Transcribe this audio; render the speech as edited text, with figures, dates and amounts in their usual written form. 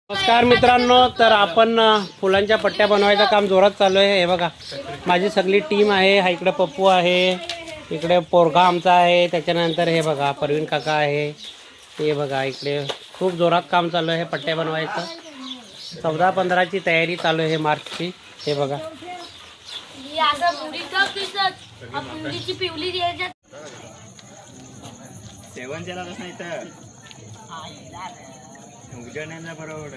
नमस्कार मित्रांनो, तर आपण फुलांच्या पट्ट्या बनवायचं काम जोरात चालू आहे। हे बघा माझी सगळी टीम आहे। हा इकडे पप्पू आहे, इकडे पोरगा आमचा आहे, त्याच्यानंतर हे बघा परवीन काका आहे। हे बघा इकडे खूप जोरात काम चालू आहे पट्ट्या बनवायचं। 14-15ची तयारी चालू आहे मार्चची। हे बघा सेवनच्याला कसं इथं उजळ नाही ना बरोबर।